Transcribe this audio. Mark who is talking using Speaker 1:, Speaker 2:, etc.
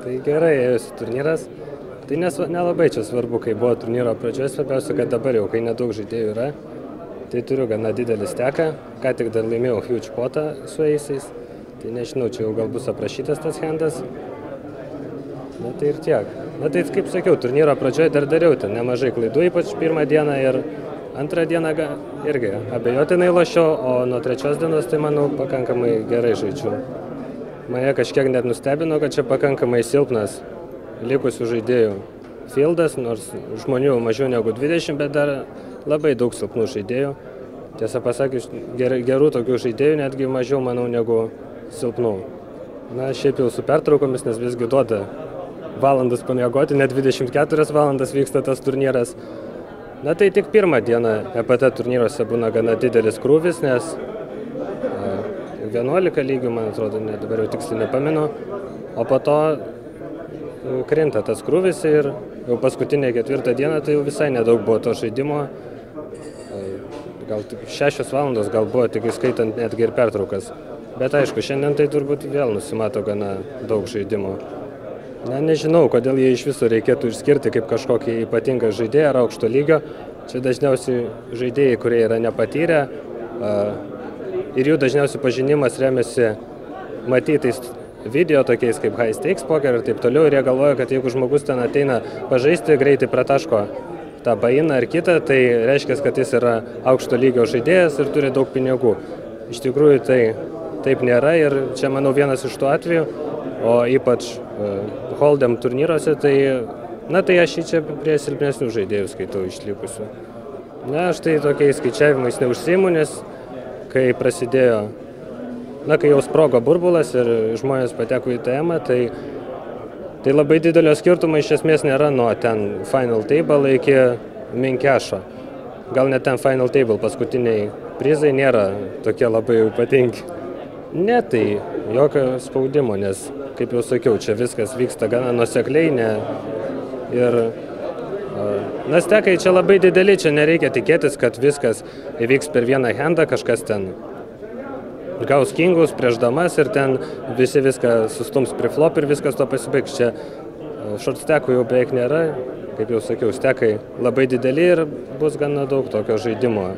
Speaker 1: Tai gerai ėjusi turnyras. Tai nelabai čia svarbu, kai buvo turnyro pradžioje, svarbiausia, kad dabar jau, kai nedaug žaidėjų yra, tai turiu gana didelį steką, ką tik dar laimėjau huge potą su eisiais, tai nežinau, čia jau gal bus aprašytas tas handas. Na tai ir tiek. Na tai kaip sakiau, turnyro pradžioje dar dariau ten nemažai klaidų, ypač pirmą dieną ir antrą dieną irgi abejotinai lošiau, o nuo trečios dienos tai manau pakankamai gerai žaidžiu. Mane kažkiek net nustebino, kad čia pakankamai silpnas likusių žaidėjų fieldas, nors žmonių mažiau negu 20, bet dar labai daug silpnų žaidėjų. Tiesą pasakius, gerų tokių žaidėjų netgi mažiau, manau, negu silpnų. Na, šiaip jau su pertraukomis, nes visgi duoda valandas pamiegoti, net 24 valandas vyksta tas turnyras. Na, tai tik pirmą dieną EPT turnyruose būna gana didelis krūvis, nes 11 lygių, man atrodo, dabar jau tiksliai nepamenu, o po to krinta tas krūvis ir jau paskutinė 4 diena tai jau visai nedaug buvo to žaidimo. Gal 6 valandos gal buvo, tik įskaitant netgi ir pertraukas. Bet aišku, šiandien tai turbūt vėl nusimato gana daug žaidimo. Na, nežinau, kodėl jie iš viso reikėtų išskirti kaip kažkokį ypatingą žaidėją ar aukšto lygio. Čia dažniausiai žaidėjai, kurie yra nepatyrę ir jų dažniausiai pažinimas remiasi matytais video tokiais kaip high stakes poker ir taip toliau, ir jie galvoja, kad jeigu žmogus ten ateina pažaisti, greitai prataško tą bainą ar kitą, tai reiškia, kad jis yra aukšto lygio žaidėjas ir turi daug pinigų. Iš tikrųjų tai taip nėra ir čia, manau, vienas iš tų atvejų, o ypač hold'em turnyruose, tai aš čia prie silpnesnių žaidėjų skaitau išlikusių. Na, aš tai tokiais skaičiavimais neužsiimu, nes kai prasidėjo, kai jau sprogo burbulas ir žmonės pateko į TM, tai labai didelio skirtumo iš esmės nėra nuo ten final table iki main cash'o. Gal net ten final table paskutiniai prizai nėra tokie labai ypatingi. Ne, tai jokio spaudimo, nes, kaip jau sakiau, čia viskas vyksta gana nuosekliai, ir stekai čia labai dideli, čia nereikia tikėtis, kad viskas įvyks per vieną handą, kažkas ten gaus kingus prieš damas ir ten visi viską sustums prie flop ir viskas to pasibaigs. Čia short stekų jau beveik nėra, kaip jau sakiau, stekai labai dideli ir bus gana daug tokio žaidimo.